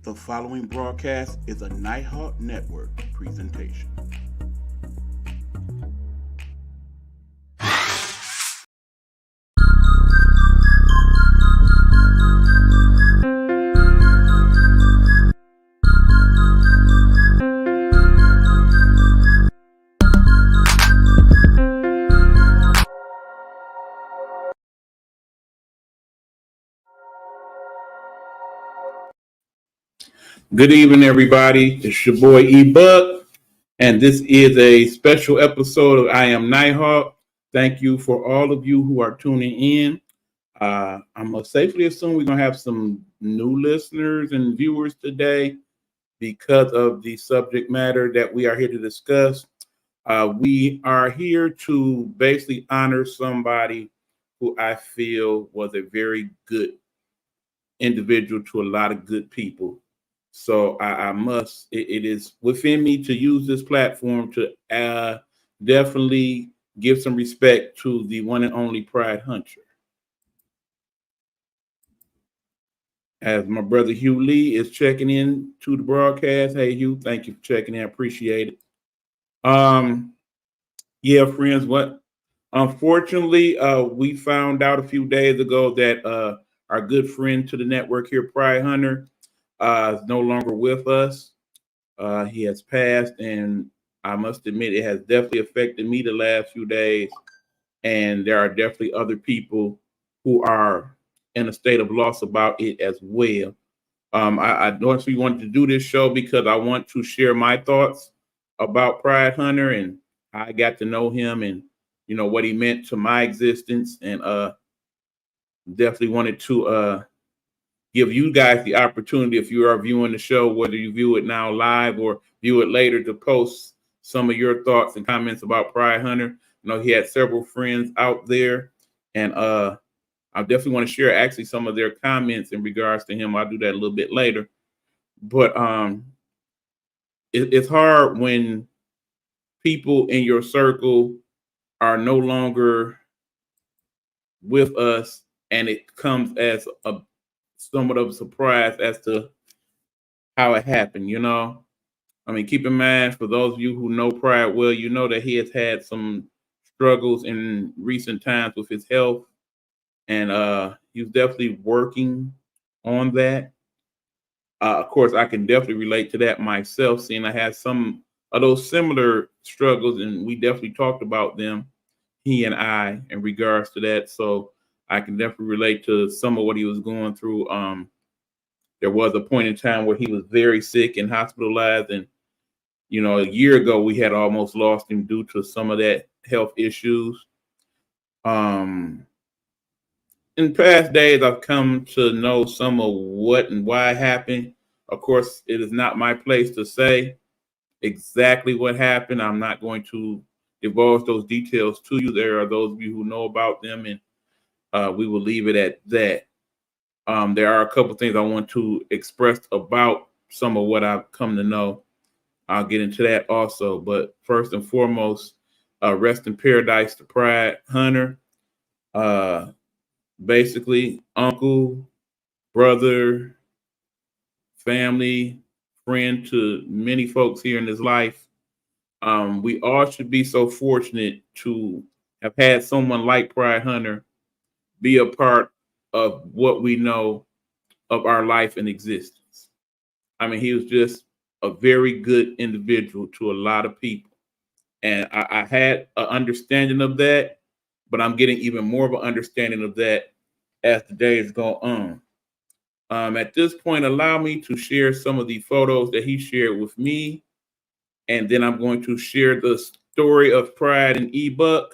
The following broadcast is a Nighthawk Network presentation. Good evening, everybody. It's your boy E Buck, and this is a special episode of I Am Nighthawk. Thank you for all of you who are tuning in. I'm gonna safely assume we're gonna have some new listeners and viewers today because of the subject matter that we are here to discuss. We are here to basically honor somebody who I feel was a very good individual to a lot of good people. So I must, it is within me to use this platform to definitely give some respect to the one and only Pride Hunter. As my brother Hugh Lee is checking in to the broadcast. Hey Hugh, thank you for checking in. I appreciate it. Um, yeah, friends, what unfortunately we found out a few days ago that our good friend to the network here, Pride Hunter, is no longer with us. He has passed, and I must admit it has definitely affected me the last few days. And there are definitely other people who are in a state of loss about it as well. I honestly wanted to do this show because I want to share my thoughts about Pride Hunter and how I got to know him and what he meant to my existence, and definitely wanted to give you guys the opportunity, if you are viewing the show, whether you view it now live or view it later, to post some of your thoughts and comments about Pride Hunter. He had several friends out there, and I definitely want to share actually some of their comments in regards to him. I'll do that a little bit later. But it's hard when people in your circle are no longer with us, and it comes as a somewhat of a surprise as to how it happened. I mean, keep in mind, for those of you who know Pride well, you know that he has had some struggles in recent times with his health, and he's definitely working on that. Of course, I can definitely relate to that myself, seeing I had some of those similar struggles, and we definitely talked about them, he and I, in regards to that. So I can definitely relate to some of what he was going through. There was a point in time where he was very sick and hospitalized, and a year ago we had almost lost him due to some of that health issues. Um, in past days, I've come to know some of what and why it happened. Of course, it is not my place to say exactly what happened. I'm not going to divulge those details to you. There are those of you who know about them, and we will leave it at that. There are a couple things I want to express about some of what I've come to know. I'll get into that also. But first and foremost, rest in paradise to Pride Hunter. Uh, Basically, uncle, brother, family, friend to many folks here in his life. We all should be so fortunate to have had someone like Pride Hunter be a part of what we know of our life and existence. I mean, he was just a very good individual to a lot of people. And I had an understanding of that, but I'm getting even more of an understanding of that as the days go on. At this point, allow me to share some of the photos that he shared with me, and then I'm going to share the story of Pride and eBuck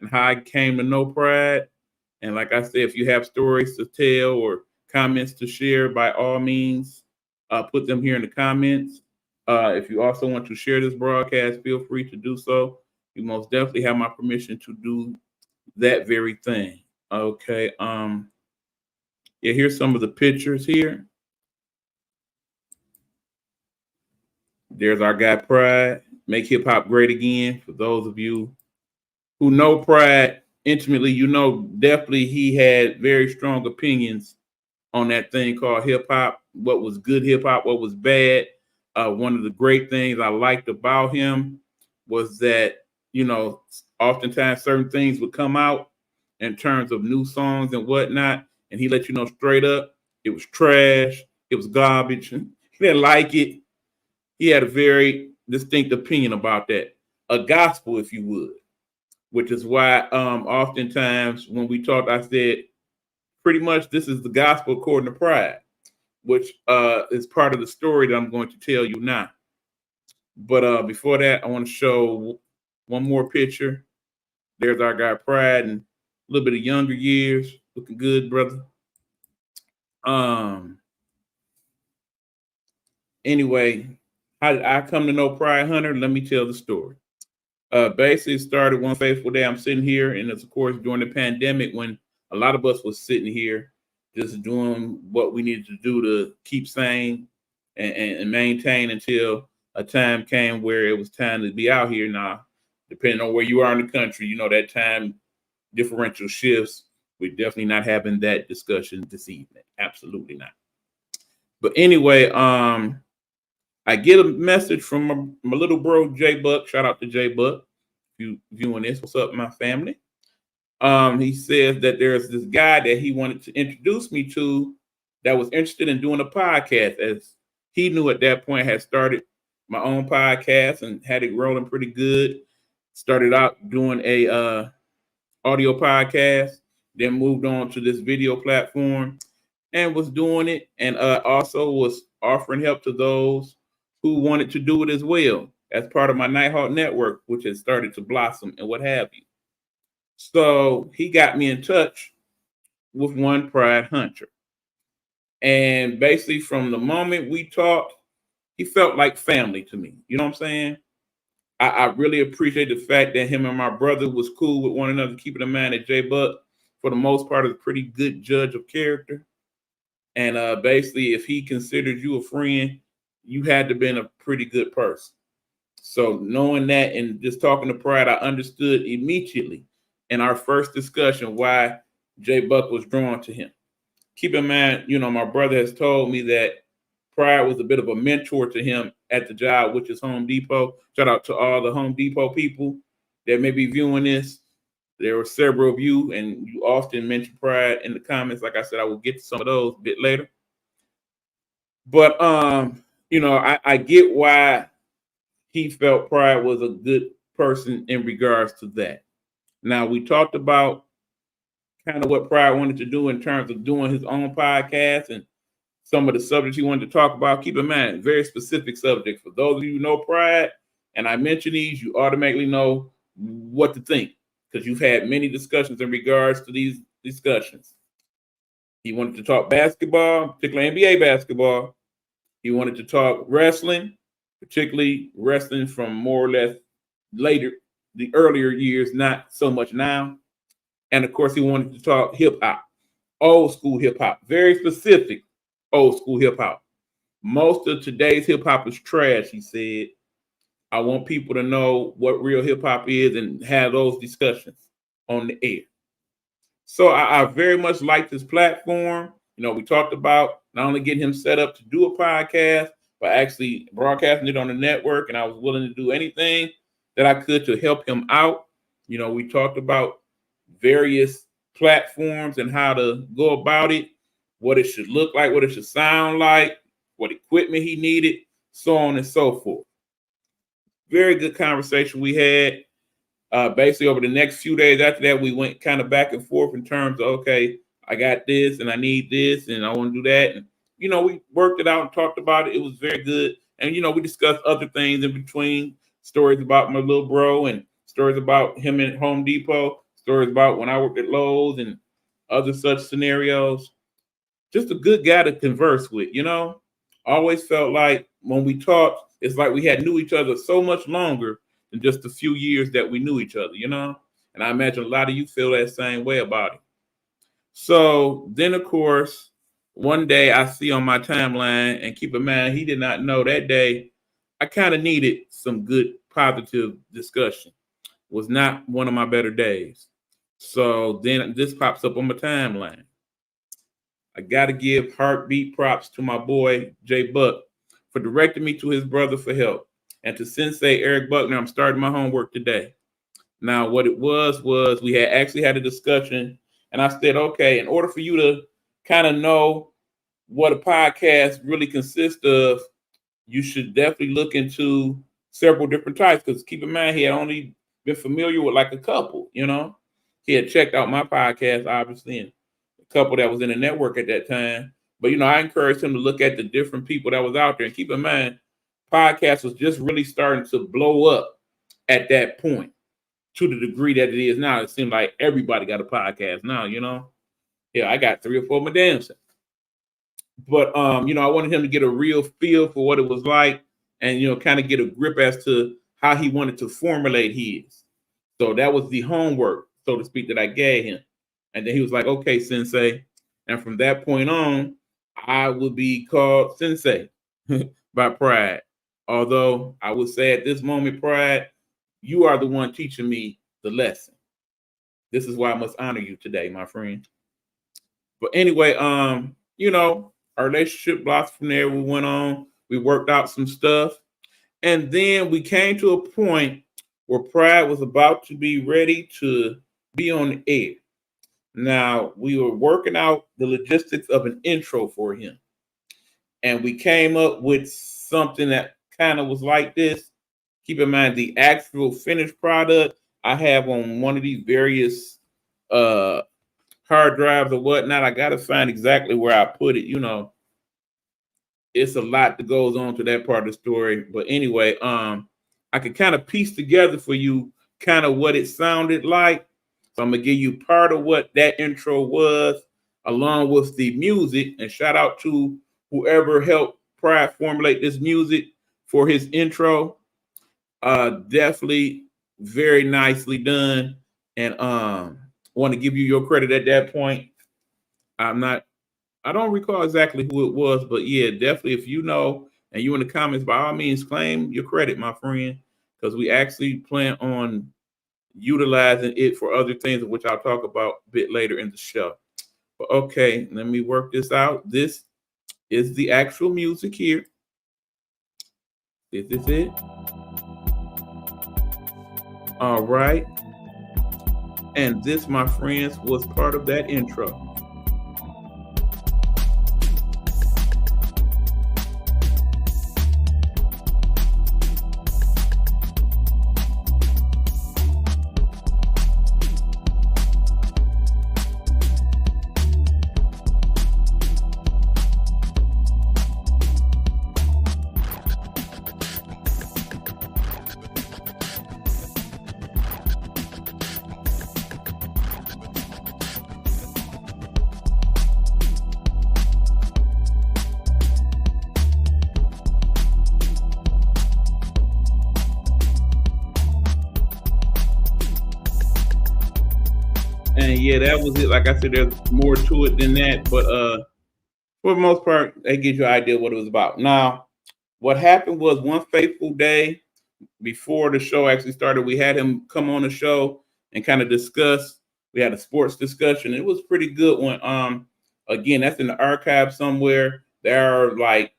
and how I came to know Pride. And like I said, if you have stories to tell or comments to share, by all means, put them here in the comments. If you also want to share this broadcast, feel free to do so. You most definitely have my permission to do that very thing. Okay. Yeah, here's some of the pictures here. There's our guy Pride. Make hip hop great again. For those of you who know Pride intimately, definitely he had very strong opinions on that thing called hip hop. What was good hip hop? What was bad? One of the great things I liked about him was that, you know, oftentimes certain things would come out in terms of new songs and whatnot, and he let you know straight up it was trash, it was garbage. He didn't like it. He had a very distinct opinion about that, a gospel, if you would, which is why oftentimes when we talked, I said pretty much this is the gospel according to Pride, which is part of the story that I'm going to tell you now. But before that, I want to show one more picture. There's our guy Pride and a little bit of younger years, looking good, brother. Anyway, how did I come to know Pride Hunter? Let me tell the story. Basically started one fateful day. I'm sitting here, and it's of course during the pandemic when a lot of us was sitting here just doing what we needed to do to keep sane and maintain until a time came where it was time to be out here. Now, depending on where you are in the country, you know that time differential shifts. We're definitely not having that discussion this evening. Absolutely not. But anyway, I get a message from my little bro J Buck. Shout out to J Buck. If you viewing this, what's up, my family? He says that there's this guy that he wanted to introduce me to that was interested in doing a podcast, as he knew at that point had started my own podcast and had it rolling pretty good. Started out doing a audio podcast, then moved on to this video platform and was doing it, and also was offering help to those who wanted to do it as well as part of my Nighthawk network, which has started to blossom and what have you. So he got me in touch with one Pride Hunter. And basically from the moment we talked, he felt like family to me. You know what I'm saying? I really appreciate the fact that him and my brother was cool with one another, keeping in mind that J Buck, for the most part, is a pretty good judge of character. And basically, if he considered you a friend, you had to been a pretty good person. So knowing that and just talking to Pride, I understood immediately in our first discussion why J Buck was drawn to him. Keep in mind, you know, my brother has told me that Pride was a bit of a mentor to him at the job, which is Home Depot. Shout out to all the Home Depot people that may be viewing this. There were several of you, and you often mention Pride in the comments. Like I said, I will get to some of those a bit later. But you know, I get why he felt Pride was a good person in regards to that. Now, we talked about kind of what Pride wanted to do in terms of doing his own podcast and some of the subjects he wanted to talk about. Keep in mind, very specific subjects. For those of you who know Pride, and I mention these, you automatically know what to think because you've had many discussions in regards to these discussions. He wanted to talk basketball, particularly NBA basketball. He wanted to talk wrestling, particularly wrestling from more or less later, the earlier years, not so much now. And of course, he wanted to talk hip hop, old school hip hop, very specific old school hip hop. Most of today's hip hop is trash, he said. I want people to know what real hip hop is and have those discussions on the air. So I very much like this platform. You know, we talked about not only getting him set up to do a podcast, but actually broadcasting it on the network. And I was willing to do anything that I could to help him out. You know, we talked about various platforms and how to go about it, what it should look like, what it should sound like, what equipment he needed, so on and so forth. Very good conversation we had. Basically, over the next few days after that, we went kind of back and forth in terms of, okay, I got this and I need this and I want to do that. And, you know, we worked it out and talked about it. It was very good. And, you know, we discussed other things in between, stories about my little bro and stories about him at Home Depot, stories about when I worked at Lowe's and other such scenarios. Just a good guy to converse with, you know. Always felt like when we talked, it's like we had knew each other so much longer than just a few years that we knew each other, you know? And I imagine a lot of you feel that same way about it. So then, of course, one day I see on my timeline, and keep in mind, he did not know that day, I kind of needed some good positive discussion. Was not one of my better days. So then this pops up on my timeline. I got to give heartbeat props to my boy, Jay Buck, for directing me to his brother for help. And to Sensei Eric Buckner, I'm starting my homework today. Now, what it was we had actually had a discussion, and I said, okay, in order for you to kind of know what a podcast really consists of, you should definitely look into several different types. Because keep in mind, he had only been familiar with like a couple, you know. He had checked out my podcast, obviously, and a couple that was in the network at that time. But, you know, I encouraged him to look at the different people that was out there. And keep in mind, podcast was just really starting to blow up at that point to the degree that it is now. It seems like everybody got a podcast now, you know. Yeah, I got 3 or 4 of my damn self. But you know, I wanted him to get a real feel for what it was like, and you know, kind of get a grip as to how he wanted to formulate his. So that was the homework, so to speak, that I gave him. And then he was like, "Okay, Sensei." And from that point on, I would be called Sensei by Pride. Although I would say at this moment, Pride, you are the one teaching me the lesson. This is why I must honor you today, my friend. But anyway, you know, our relationship blossomed from there. We went on, we worked out some stuff, and then we came to a point where Pride was about to be ready to be on the air. Now, we were working out the logistics of an intro for him, and we came up with something that kind of was like this. Keep in mind, the actual finished product I have on one of these various hard drives or whatnot. I got to find exactly where I put it. You know, it's a lot that goes on to that part of the story. But anyway, I could kind of piece together for you kind of what it sounded like. So I'm gonna give you part of what that intro was, along with the music. And shout out to whoever helped Pride formulate this music for his intro. Definitely very nicely done. And want to give you your credit at that point. I don't recall exactly who it was, but yeah, definitely if you know and you in the comments, by all means, claim your credit, my friend, because we actually plan on utilizing it for other things, which I'll talk about a bit later in the show. But okay, let me work this out. This is the actual music here. This is it. All right. And this, my friends, was part of that intro. And yeah, that was it. Like I said, there's more to it than that, but for the most part, that gives you an idea what it was about. Now, what happened was one fateful day before the show actually started, we had him come on the show and kind of discuss. We had a sports discussion. It was a pretty good one. Again, that's in the archive somewhere. There are like,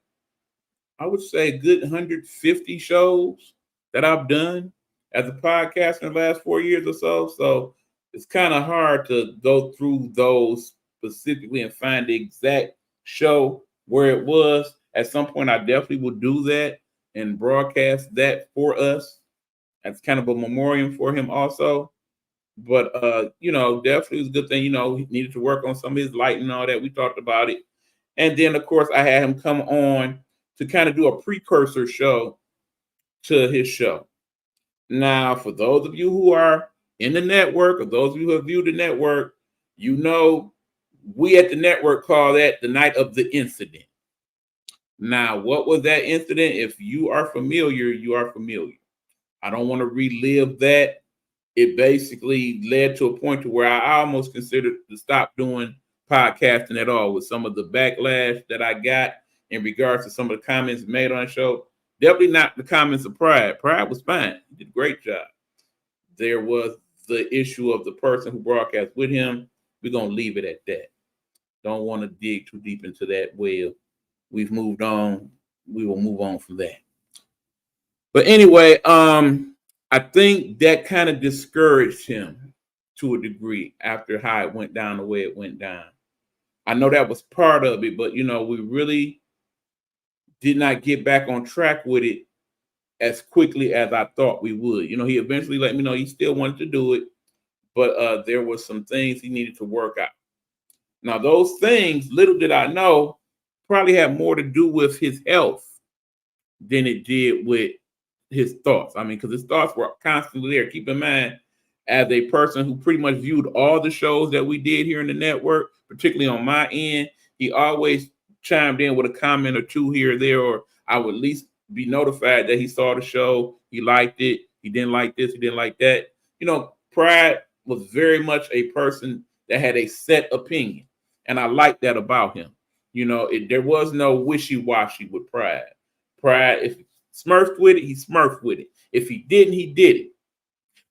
I would say, a good 150 shows that I've done as a podcast in the last 4 years or so. So it's kind of hard to go through those specifically and find the exact show where it was. At some point, I definitely will do that and broadcast that for us. That's kind of a memoriam for him also. But you know, definitely was a good thing. You know, he needed to work on some of his lighting and all that. We talked about it. And then of course I had him come on to kind of do a precursor show to his show. Now, for those of you who are in the network, or those of you who have viewed the network, you know we at the network call that the night of the incident. Now, what was that incident? If you are familiar, you are familiar. I don't want to relive that. It basically led to a point to where I almost considered to stop doing podcasting at all with some of the backlash that I got in regards to some of the comments made on the show. Definitely not the comments of Pride. Pride was fine. He did a great job. There was the issue of the person who broadcast with him. We're going to leave it at that. Don't want to dig too deep into that well. We've moved on. We will move on from that. But anyway, I think that kind of discouraged him to a degree after how it went down the way it went down. I know that was part of it, but we really did not get back on track with it as quickly as I thought we would. He eventually let me know he still wanted to do it, but there were some things he needed to work out. Now, those things, little did I know, probably had more to do with his health than it did with his thoughts. I mean, because his thoughts were constantly there. Keep in mind, as a person who pretty much viewed all the shows that we did here in the network, particularly on my end, he always chimed in with a comment or two here or there, or I would at least be notified that he saw the show, he liked it, he didn't like this, he didn't like that. Pride was very much a person that had a set opinion, and I liked that about him. There was no wishy-washy with Pride. Pride, if he smurfed with it, he smurfed with it. If he didn't, he did it.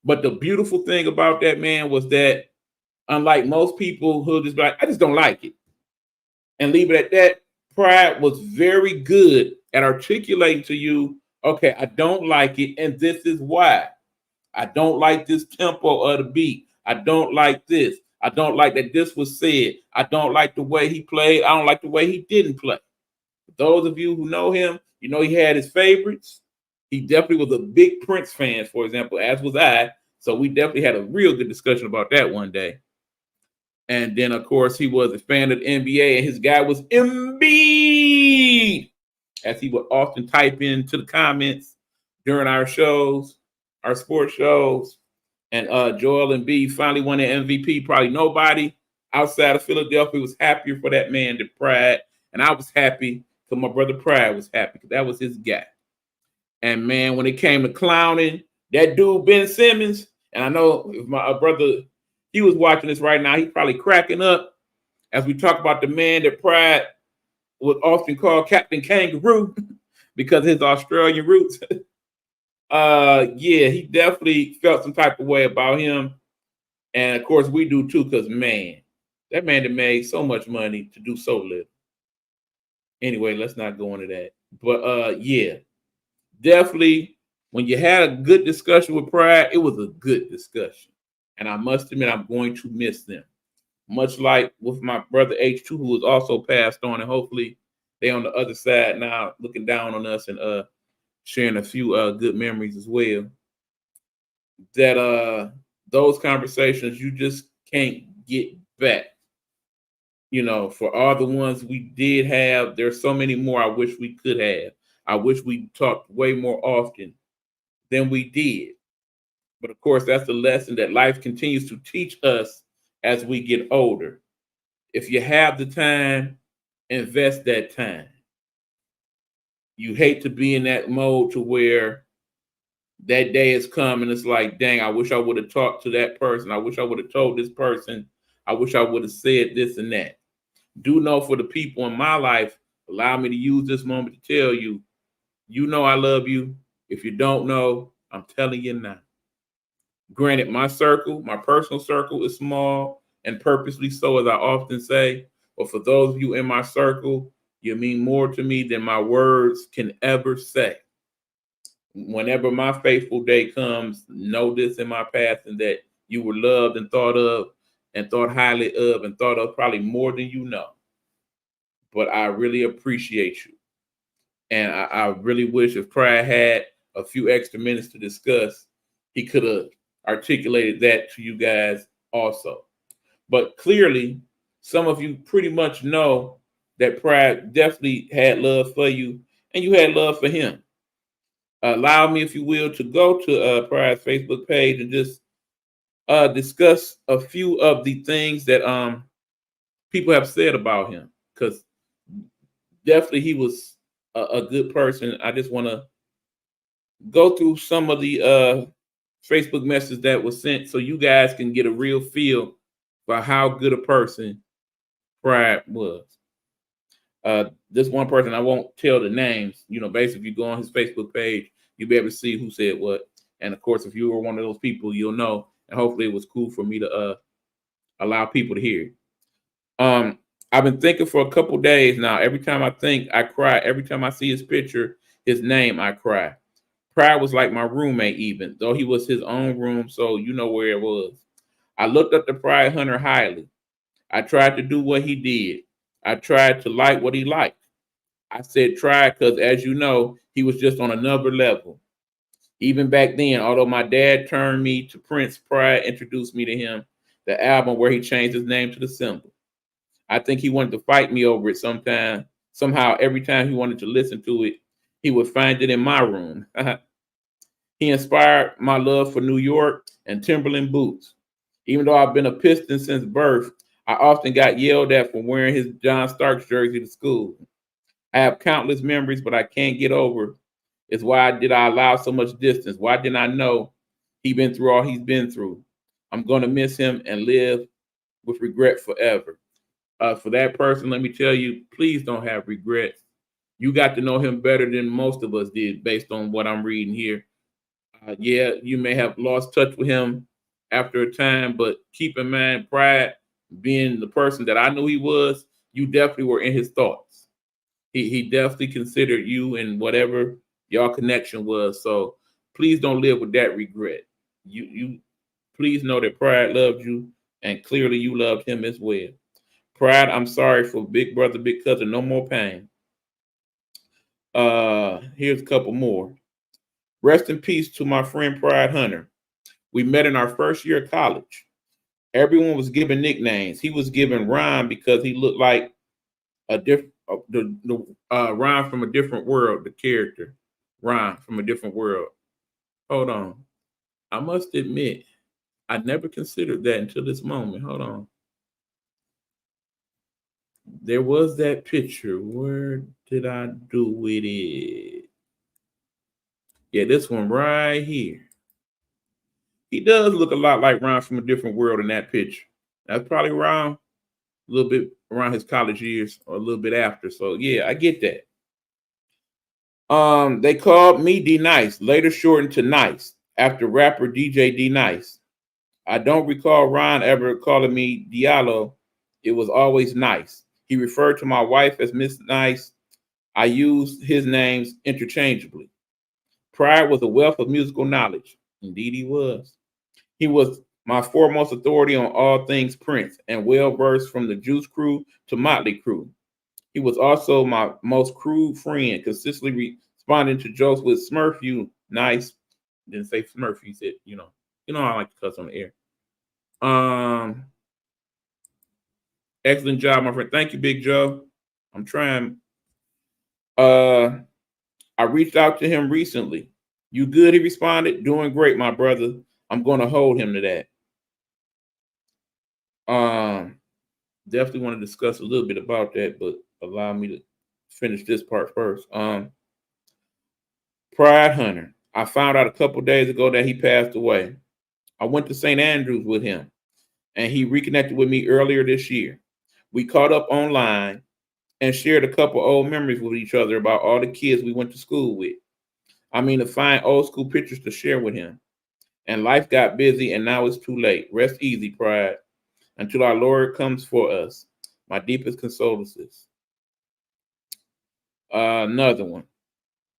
But the beautiful thing about that man was that, unlike most people who just be like, I just don't like it, and leave it at that, Pride was very good at articulating to you, okay, I don't like it, and this is why. I don't like this tempo of the beat. I don't like this. I don't like that this was said. I don't like the way he played. I don't like the way he didn't play. Those of you who know him, he had his favorites. He definitely was a big Prince fan, for example, as was I. So we definitely had a real good discussion about that one day. And then, of course, he was a fan of the NBA, and his guy was Embiid, as he would often type into the comments during our shows, our sports shows. And Joel Embiid finally won the MVP. Probably nobody outside of Philadelphia was happier for that man than Pride. And I was happy because my brother Pride was happy because that was his guy. And man, when it came to clowning, that dude Ben Simmons, and I know if my brother, he was watching this right now, he's probably cracking up as we talk about the man that Pride would often call Captain Kangaroo because of his Australian roots. Yeah, he definitely felt some type of way about him. And of course we do too, because man, that man that made so much money to do so little. Anyway, let's not go into that. But yeah, definitely when you had a good discussion with Pride, it was a good discussion. And I must admit, I'm going to miss them. Much like with my brother H2, who was also passed on, and hopefully they on the other side now looking down on us and sharing a few good memories as well. That those conversations you just can't get back. For all the ones we did have, there's so many more I wish we could have. I wish we talked way more often than we did. But of course, that's the lesson that life continues to teach us as we get older. If you have the time, invest that time. You hate to be in that mode to where that day has come and it's like, dang, I wish I would have talked to that person. I wish I would have told this person. I wish I would have said this and that. Do know for the people in my life, allow me to use this moment to tell you, I love you. If you don't know, I'm telling you now. Granted, my circle, my personal circle is small and purposely so, as I often say. But for those of you in my circle, you mean more to me than my words can ever say. Whenever my faithful day comes, know this in my past and that you were loved and thought of and thought highly of and thought of probably more than you know. But I really appreciate you. And I really wish if Pride had a few extra minutes to discuss, he could have articulated that to you guys also. But clearly, some of you pretty much know that Pride definitely had love for you and you had love for him. Allow me, if you will, to go to Pride's Facebook page and just discuss a few of the things that people have said about him, because definitely he was a good person. I just want to go through some of the Facebook messages that was sent so you guys can get a real feel for how good a person Pride was. This one person, I won't tell the names, basically if you go on his Facebook page, you'll be able to see who said what. And of course, if you were one of those people, you'll know. And hopefully it was cool for me to allow people to hear. I've been thinking for a couple days now. Every time I think, I cry. Every time I see his picture, his name, I cry. Pride was like my roommate, even though he was his own room, so you know where it was. I looked up to Pride Hunter highly. I tried to do what he did. I tried to like what he liked. I said try because, as you know, he was just on another level. Even back then, although my dad turned me to Prince, Pride introduced me to him, the album where he changed his name to the symbol. I think he wanted to fight me over it sometime. Somehow, every time he wanted to listen to it, he would find it in my room. He inspired my love for New York and Timberland boots. Even though I've been a Piston since birth, I often got yelled at for wearing his John Starks jersey to school. I have countless memories, but I can't get over is why did I allow so much distance? Why didn't I know he been through all he's been through? I'm gonna miss him and live with regret forever. For that person, let me tell you, please don't have regrets. You got to know him better than most of us did, based on what I'm reading here. Yeah, you may have lost touch with him after a time, but keep in mind, Pride, being the person that I knew he was, you definitely were in his thoughts. He definitely considered you and whatever your connection was. So please don't live with that regret. You please know that Pride loved you, and clearly you loved him as well. Pride, I'm sorry for big brother, big cousin. No more pain. Here's a couple more. Rest in peace to my friend Pride Hunter. We met in our first year of college. Everyone was given nicknames. He was given Ron because he looked like a different the Ron from a different world. The character Ron from a different world. Hold on. I must admit, I never considered that until this moment. Hold on. There was that picture. Where did I do with it? Yeah, this one right here. He does look a lot like Ron from a different world in that picture. That's probably around a little bit around his college years or a little bit after. So yeah, I get that. They called me D Nice, later shortened to Nice, after rapper DJ D Nice. I don't recall Ron ever calling me Diallo. It was always Nice. He referred to my wife as Miss Nice. I used his names interchangeably. Pride was a wealth of musical knowledge. Indeed, he was. He was my foremost authority on all things Prince and well versed from the Juice Crew to Motley Crue. He was also my most crude friend, consistently responding to jokes with Smurf, you nice. Didn't say Smurf, he said, I like to cuss on the air. Excellent job, my friend. Thank you, Big Joe. I'm trying. I reached out to him recently. You good? He responded. Doing great, my brother. I'm going to hold him to that. Definitely want to discuss a little bit about that, but allow me to finish this part first. Pride Hunter. I found out a couple days ago that he passed away. I went to St. Andrews with him, and he reconnected with me earlier this year. We caught up online and shared a couple old memories with each other about all the kids we went to school with. I mean, to find old school pictures to share with him. And life got busy, and now it's too late. Rest easy, Pride, until our Lord comes for us. My deepest condolences. Another one.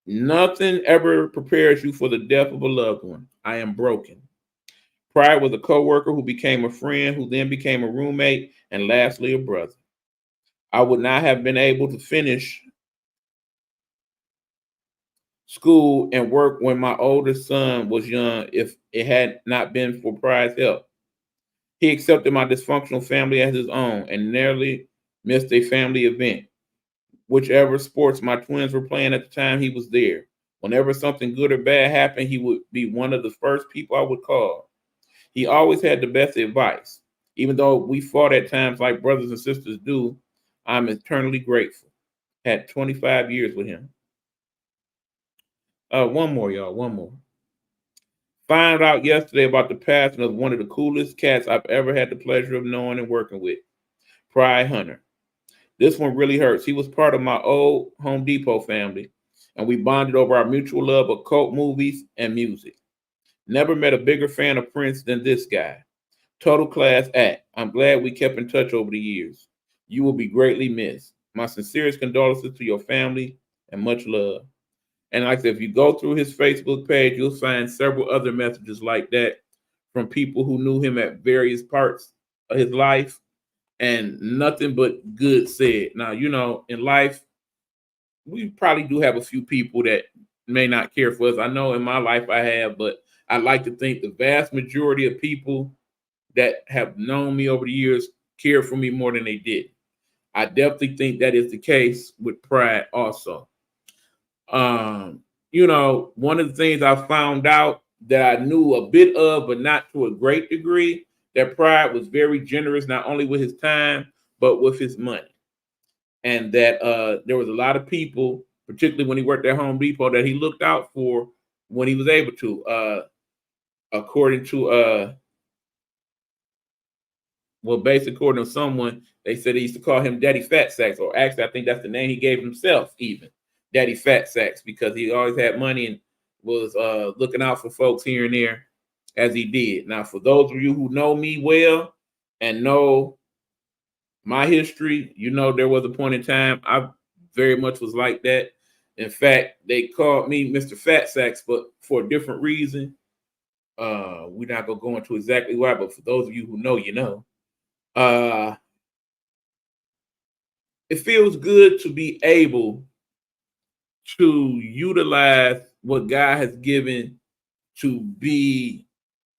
Nothing ever prepares you for the death of a loved one. I am broken. Pride was a coworker who became a friend, who then became a roommate, and lastly, a brother. I would not have been able to finish school and work when my oldest son was young if it had not been for Pride's help. He accepted my dysfunctional family as his own and nearly missed a family event. Whichever sports my twins were playing at the time, he was there. Whenever something good or bad happened, he would be one of the first people I would call. He always had the best advice. Even though we fought at times like brothers and sisters do, I'm eternally grateful. Had 25 years with him. One more, y'all. One more. Found out yesterday about the passing of one of the coolest cats I've ever had the pleasure of knowing and working with, Pride Hunter. This one really hurts. He was part of my old Home Depot family, and we bonded over our mutual love of cult movies and music. Never met a bigger fan of Prince than this guy. Total class act. I'm glad we kept in touch over the years. You will be greatly missed. My sincerest condolences to your family and much love. And like I said, if you go through his Facebook page, you'll find several other messages like that from people who knew him at various parts of his life, and nothing but good said. Now, in life, we probably do have a few people that may not care for us. I know in my life I have, but I like to think the vast majority of people that have known me over the years care for me more than they did. I definitely think that is the case with Pride also. One of the things I found out that I knew a bit of, but not to a great degree, that Pride was very generous, not only with his time, but with his money. And that there was a lot of people, particularly when he worked at Home Depot, that he looked out for when he was able to. According to basically according to someone, they said they used to call him Daddy Fat Sacks, or actually I think that's the name he gave himself, even Daddy Fat Sacks, because he always had money and was looking out for folks here and there as he did. Now, for those of you who know me well and know my history, there was a point in time I very much was like that. In fact, they called me Mr. Fat Sacks, but for a different reason. We're not gonna go into exactly why, but for those of you who know, uh, it feels good to be able to utilize what God has given to be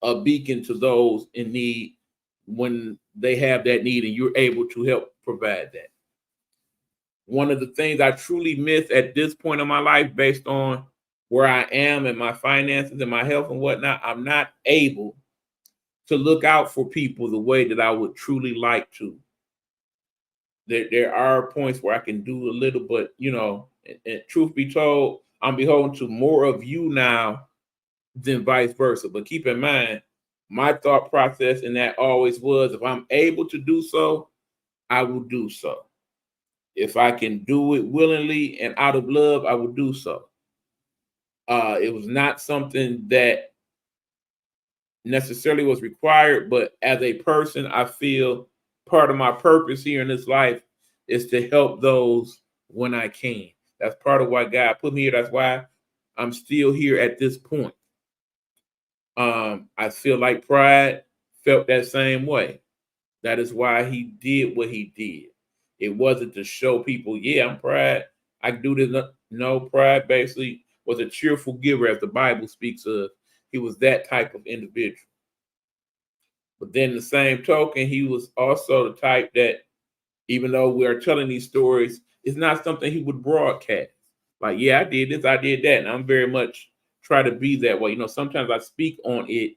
a beacon to those in need when they have that need, and you're able to help provide that. One of the things I truly miss at this point in my life, based on where I am and my finances and my health and whatnot, I'm not able to look out for people the way that I would truly like to. There are points where I can do a little, but and truth be told, I'm beholden to more of you now than vice versa. But keep in mind, my thought process in that always was, if I'm able to do so, I will do so. If I can do it willingly and out of love, I will do so. It was not something that necessarily was required, but as a person, I feel part of my purpose here in this life is to help those when I can. That's part of why God put me here. That's why I'm still here at this point. I feel like Pride felt that same way. That is why he did what he did. It wasn't to show people, yeah, I'm Pride, I can do this. No, Pride basically was a cheerful giver, as the Bible speaks of. He was that type of individual. But then the same token, he was also the type that, even though we are telling these stories, it's not something he would broadcast. Like, yeah, I did this, I did that. And I'm very much try to be that way. Sometimes I speak on it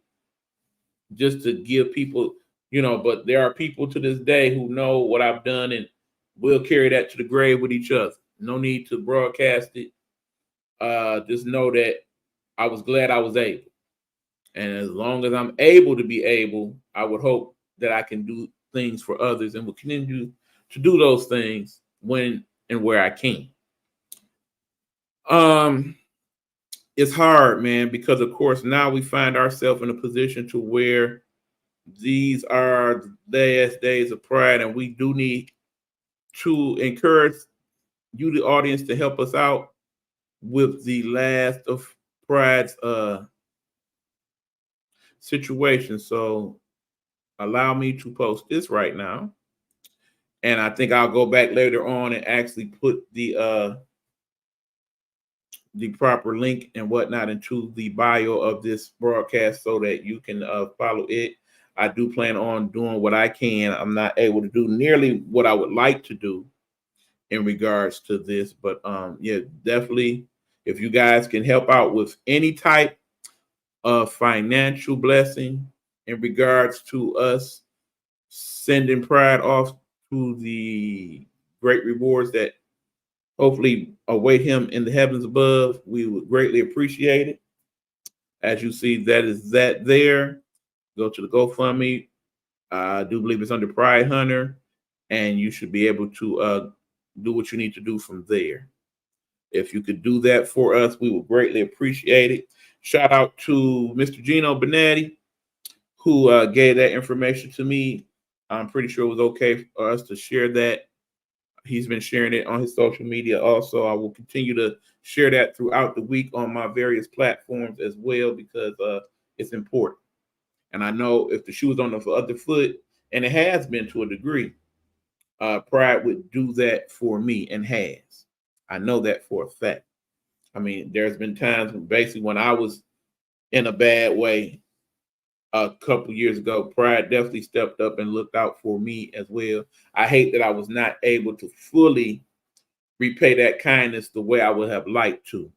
just to give people, but there are people to this day who know what I've done and will carry that to the grave with each other. No need to broadcast it. Just know that I was glad I was able. And as long as I'm able to be able, I would hope that I can do things for others and will continue to do those things when and where I can. It's hard, man, because of course now we find ourselves in a position to where these are the last days of Pride, and we do need to encourage you, the audience, to help us out with the last of Pride's situation. So allow me to post this right now. And I think I'll go back later on and actually put the proper link and whatnot into the bio of this broadcast so that you can follow it. I do plan on doing what I can. I'm not able to do nearly what I would like to do in regards to this, but yeah, definitely, if you guys can help out with any type of financial blessing in regards to us sending Pride off to the great rewards that hopefully await him in the heavens above, we would greatly appreciate it. As you see, that is that there. Go to the GoFundMe. I do believe it's under Pride Hunter, and you should be able to do what you need to do from there. If you could do that for us, we would greatly appreciate it. Shout out to Mr. Gino Benetti, who gave that information to me I'm pretty sure it was okay for us to share that. He's been sharing it on his social media also. I will continue to share that throughout the week on my various platforms as well because it's important. And I know if the shoe was on the other foot, and it has been to a degree, Pride would do that for me and has. I know that for a fact. I mean, there's been times when basically when I was in a bad way a couple years ago, Pride definitely stepped up and looked out for me as well. I hate that I was not able to fully repay that kindness the way I would have liked to.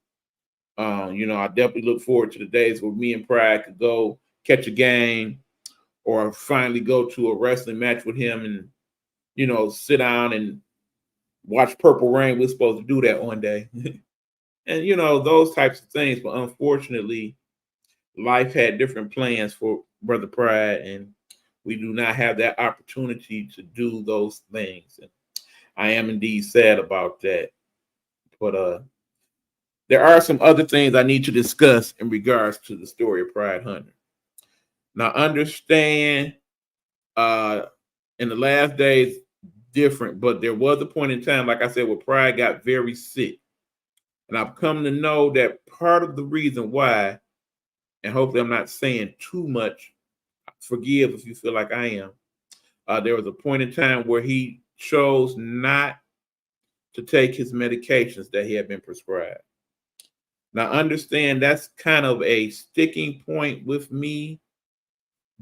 I definitely look forward to the days where me and Pride could go catch a game or finally go to a wrestling match with him and, sit down and watch Purple Rain. We're supposed to do that one day. And, those types of things. But unfortunately, life had different plans for Brother Pride, and we do not have that opportunity to do those things. And I am indeed sad about that. But there are some other things I need to discuss in regards to the story of Pride Hunter. Now, understand uh in the last days, different, but there was a point in time, like I said, where Pride got very sick. And I've come to know that part of the reason why, and hopefully I'm not saying too much, forgive if you feel like I am, there was a point in time where he chose not to take his medications that he had been prescribed. Now, understand that's kind of a sticking point with me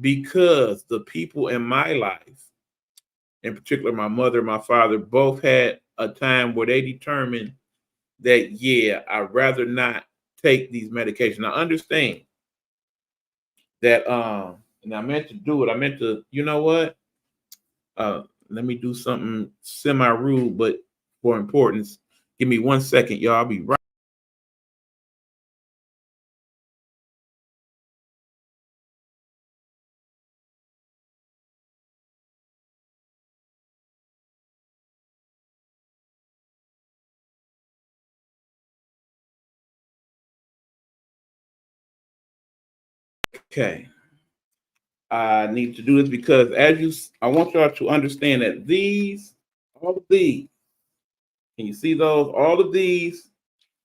because the people in my life, in particular my mother and my father, both had a time where they determined that, yeah, I'd rather not take these medications. Now, understand that, and I meant to do it. I meant to, you know what? Let me do something semi-rude, but for importance. Give me 1 second, y'all. I'll be right. Okay. I need to do this because I want y'all to understand that all of these, can you see those? All of these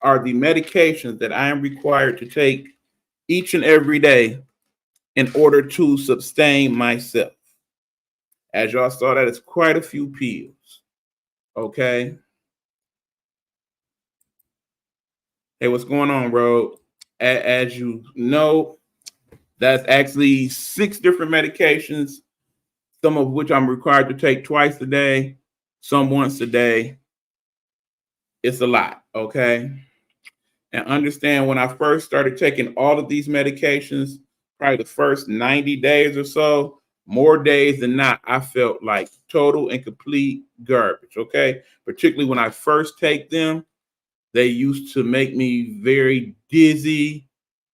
are the medications that I am required to take each and every day in order to sustain myself. As y'all saw, that is quite a few pills. Okay. Hey, what's going on, bro? As you know, that's actually 6 different medications, some of which I'm required to take twice a day, some once a day. It's a lot, okay? And understand when I first started taking all of these medications, probably the first 90 days or so, more days than not, I felt like total and complete garbage, okay? Particularly when I first take them, they used to make me very dizzy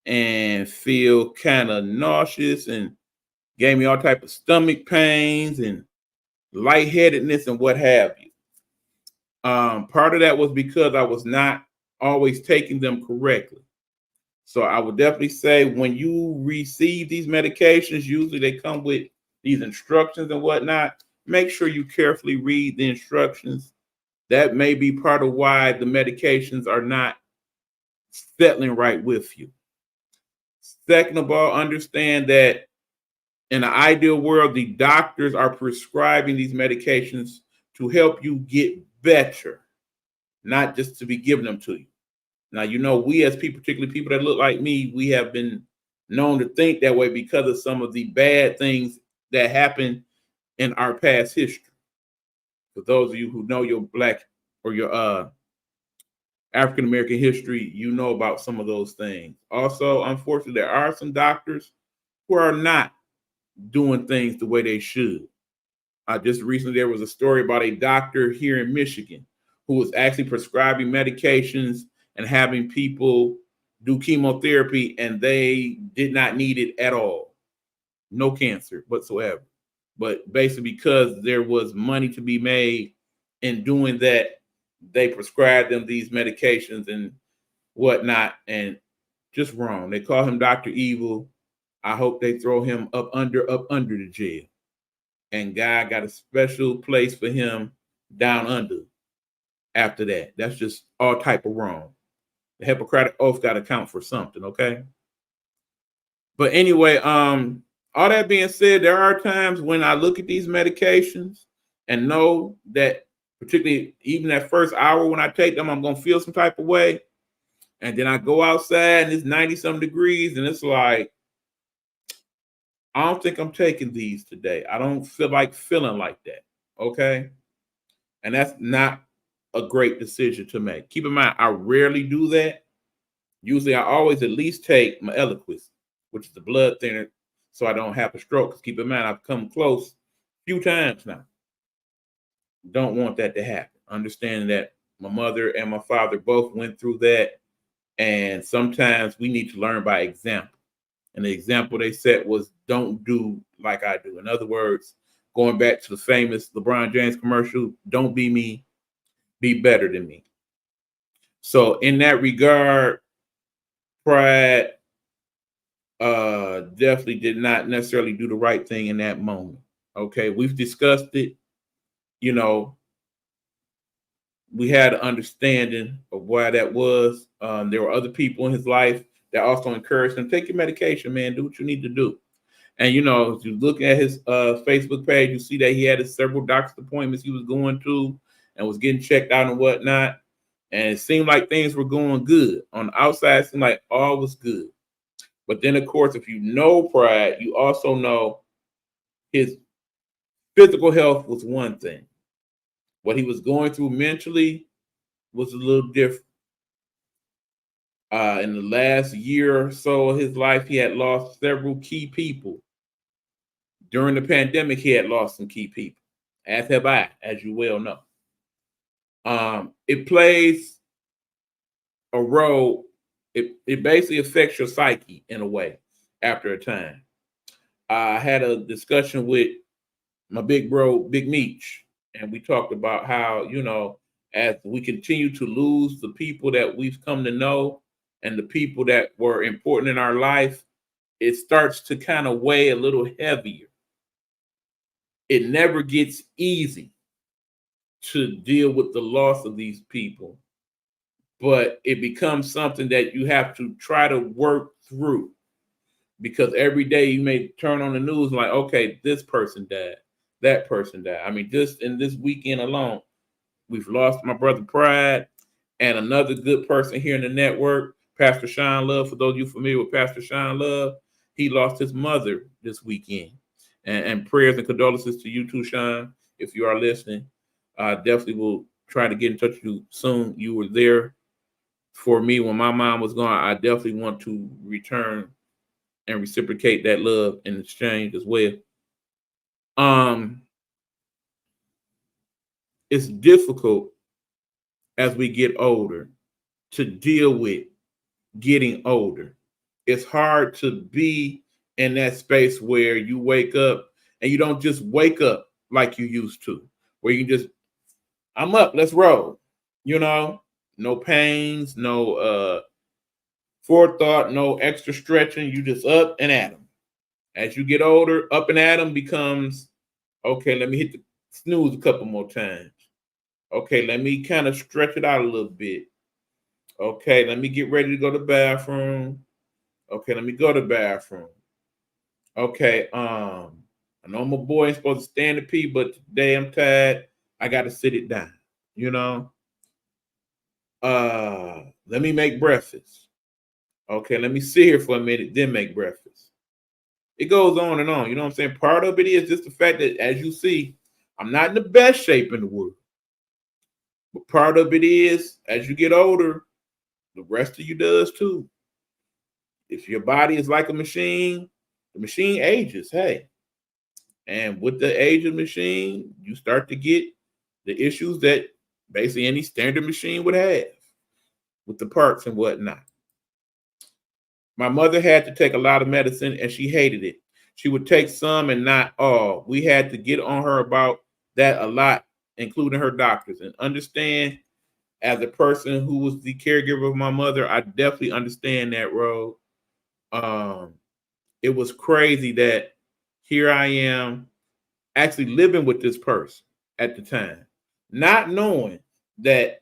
and feel kind of nauseous and gave me all type of stomach pains and lightheadedness and what have you. Part of that was because I was not always taking them correctly. So I would definitely say when you receive these medications, usually they come with these instructions and whatnot. Make sure you carefully read the instructions. That may be part of why the medications are not settling right with you. Second of all, understand that in an ideal world, the doctors are prescribing these medications to help you get better, not just to be giving them to you. Now, we as people, particularly people that look like me, we have been known to think that way because of some of the bad things that happened in our past history. For those of you who know your Black or your African American history, you know about some of those things. Also, unfortunately, there are some doctors who are not doing things the way they should. Just recently, there was a story about a doctor here in Michigan who was actually prescribing medications and having people do chemotherapy, and they did not need it at all. No cancer whatsoever. But basically, because there was money to be made in doing that, they prescribed them these medications and whatnot, and just wrong. They call him Dr. Evil. I hope they throw him up under the jail. and God got a special place for him down under after that. That's just all type of wrong. The Hippocratic oath got to count for something, okay? But anyway, all that being said, there are times when I look at these medications and know that, particularly even that first hour when I take them, I'm gonna feel some type of way. And then I go outside and it's 90 some degrees, and it's like, I don't think I'm taking these today. I don't feel like feeling like that. Okay. And that's not a great decision to make. Keep in mind, I rarely do that. Usually I always at least take my Eliquis, which is the blood thinner, so I don't have a stroke. Because keep in mind, I've come close a few times now. Don't want that to happen. Understanding that my mother and my father both went through that. And sometimes we need to learn by example. And the example they set was don't do like I do. In other words, going back to the famous LeBron James commercial, don't be me, be better than me. So in that regard, Pride definitely did not necessarily do the right thing in that moment. Okay, we've discussed it. You know, we had an understanding of why that was. There were other people in his life that also encouraged him, take your medication, man, do what you need to do. And you know, if you look at his Facebook page, you see that he had several doctor's appointments he was going to and was getting checked out and whatnot. And it seemed like things were going good. On the outside, it seemed like all was good. But then, of course, if you know Pride, you also know his physical health was one thing. What he was going through mentally was a little different. In the last year or so of his life, he had lost several key people. During the pandemic, he had lost some key people, as have I, as you well know. It plays a role. It basically affects your psyche in a way after a time. I had a discussion with my big bro, Big Meech, and we talked about how, you know, as we continue to lose the people that we've come to know and the people that were important in our life, it starts to kind of weigh a little heavier. It never gets easy to deal with the loss of these people, but it becomes something that you have to try to work through, because every day you may turn on the news and like, okay, this person died, that person died. I mean, just in this weekend alone, we've lost my brother Pride and another good person here in the network, Pastor Sean Love. For those of you familiar with Pastor Sean Love, he lost his mother this weekend. And prayers and condolences to you too, Sean, if you are listening. I definitely will try to get in touch with you soon. You were there for me when my mom was gone. I definitely want to return and reciprocate that love in exchange as well. It's difficult as we get older to deal with getting older. It's hard to be in that space where you wake up and you don't just wake up like you used to, where you can just, I'm up, let's roll. You know, no pains, no forethought, no extra stretching. You just up and at 'em. As you get older, up and at 'em becomes, okay, let me hit the snooze a couple more times. Okay, let me kind of stretch it out a little bit. Okay, let me get ready to go to the bathroom. Okay, let me go to the bathroom. Okay, I know my boy ain't supposed to stand to pee, but today I'm tired. I got to sit it down. You know, let me make breakfast. Okay, let me sit here for a minute, then make breakfast. It goes on and on. You know what I'm saying? Part of it is just the fact that, as you see, I'm not in the best shape in the world. But part of it is, as you get older, the rest of you does too. If your body is like a machine, the machine ages. Hey, and with the age of the machine, you start to get the issues that basically any standard machine would have with the parts and whatnot. My mother had to take a lot of medicine and she hated it. She would take some and not all. We had to get on her about that a lot, including her doctors, and understand, as a person who was the caregiver of my mother, I definitely understand that road. Um, it was crazy that here I am actually living with this person at the time, not knowing that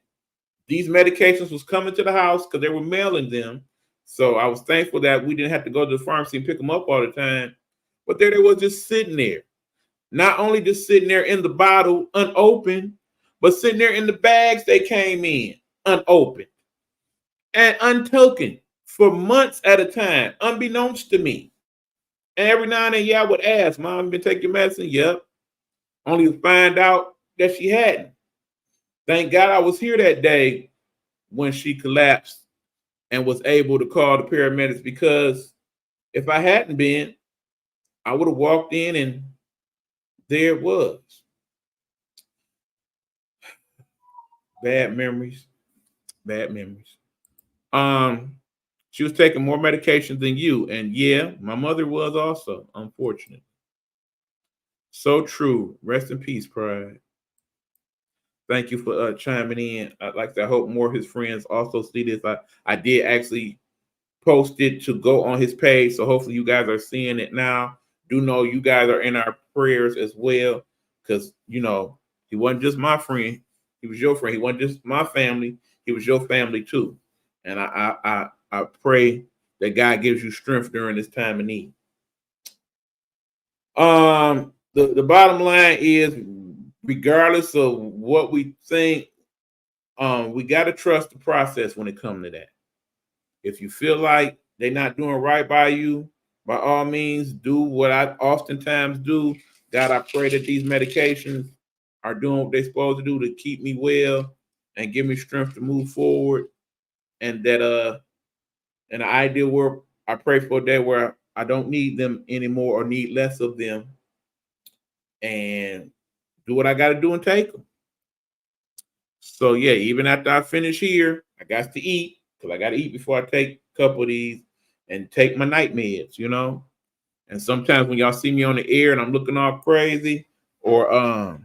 these medications was coming to the house because they were mailing them. So I was thankful that we didn't have to go to the pharmacy and pick them up all the time. But there they was just sitting there. Not only just sitting there in the bottle unopened, but sitting there in the bags they came in unopened and untokened for months at a time, unbeknownst to me. And every now and then, yeah, I would ask, Mom, you been taking your medicine? Yep. Only to find out that she hadn't. Thank God I was here that day when she collapsed and was able to call the paramedics, because if I hadn't been, I would have walked in and there it was. Bad memories. Bad memories. She was taking more medication than you. And yeah, my mother was also, unfortunate. So true. Rest in peace, Pride. Thank you for chiming in. I'd like to hope more of his friends also see this. I did actually post it to go on his page, so hopefully you guys are seeing it now. Do know you guys are in our prayers as well, because you know he wasn't just my friend; he was your friend. He wasn't just my family; he was your family too. And I pray that God gives you strength during this time of need. The bottom line is, regardless of what we think, we got to trust the process when it comes to that. If you feel like they're not doing right by you, by all means, do what I oftentimes do. God, I pray that these medications are doing what they're supposed to do to keep me well and give me strength to move forward. And that in an ideal world, I pray for a day where I don't need them anymore or need less of them, and do what I got to do and take them. So yeah, even after I finish here, I got to eat, because I got to eat before I take a couple of these and take my night meds, you know. And sometimes when y'all see me on the air and I'm looking all crazy, or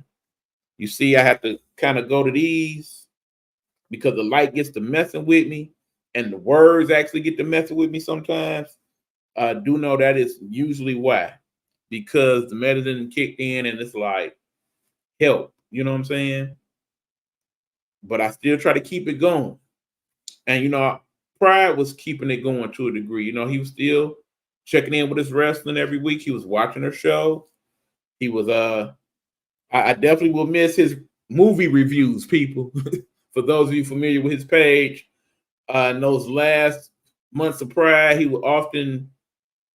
you see I have to kind of go to these because the light gets to messing with me and the words actually get to messing with me sometimes. Do know that is usually why, because the medicine kicked in and it's like help, you know what I'm saying? But I still try to keep it going. And you know, Pride was keeping it going to a degree. You know, he was still checking in with his wrestling every week. He was watching her show. He was I definitely will miss his movie reviews, people. For those of you familiar with his page, in those last months of Pride, he would often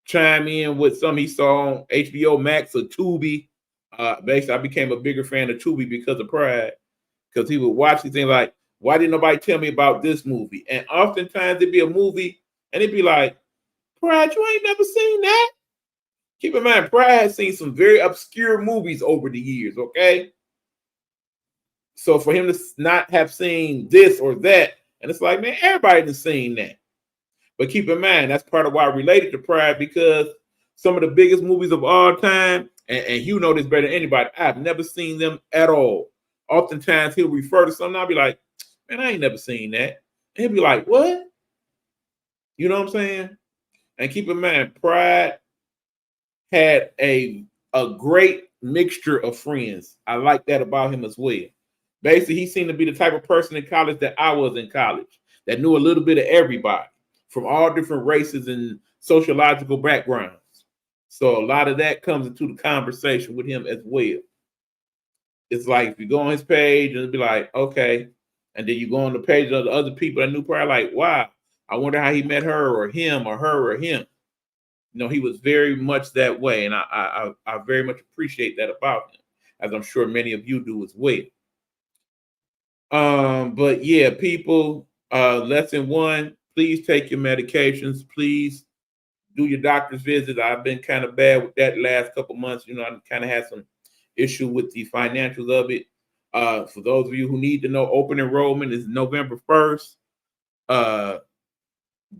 chime in with something he saw on HBO Max or Tubi. Basically, I became a bigger fan of Tubi because of Pride, because he would watch these things like, why didn't nobody tell me about this movie? And oftentimes it'd be a movie and it'd be like, Pride, you ain't never seen that? Keep in mind, Pride has seen some very obscure movies over the years, okay? So for him to not have seen this or that, and it's like, man, everybody has seen that. But keep in mind, that's part of why I related to Pride, because some of the biggest movies of all time, and you know this better than anybody, I've never seen them at all. Oftentimes he'll refer to something, I'll be like, man, I ain't never seen that. And he'll be like, what? You know what I'm saying? And keep in mind, Pride had a great mixture of friends. I like that about him as well. Basically, he seemed to be the type of person in college that I was in college, that knew a little bit of everybody from all different races and sociological backgrounds. So a lot of that comes into the conversation with him as well. It's like if you go on his page and it'll be like, okay, and then you go on the page of the other people that knew Pride, like, wow, I wonder how he met her or him or her or him. You know, he was very much that way, and I very much appreciate that about him, as I'm sure many of you do as well. But yeah, people, lesson one, please take your medications. Please do your doctor's visit. I've been kind of bad with that last couple months. You know, I kind of had some issue with the financials of it. For those of you who need to know, open enrollment is November 1st.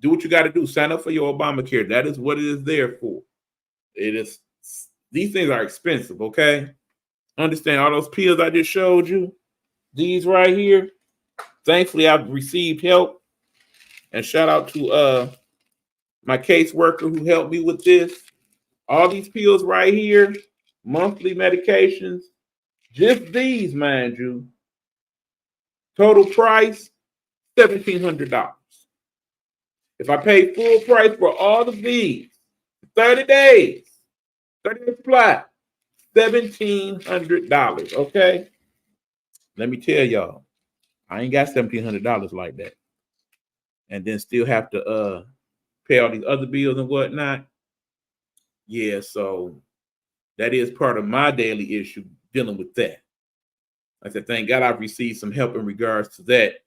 Do what you got to do. Sign up for your Obamacare. That is what it is there for. It is. These things are expensive, okay? Understand all those pills I just showed you? These right here. Thankfully, I've received help. And shout out to my caseworker who helped me with this. All these pills right here, monthly medications, just these, mind you, total price $1,700. If I pay full price for all of these, 30 days, 30 day supply, $1,700. Okay. Let me tell y'all, I ain't got $1,700 like that. And then still have to pay all these other bills and whatnot. Yeah, so that is part of my daily issue dealing with that. Like I said, thank God I've received some help in regards to that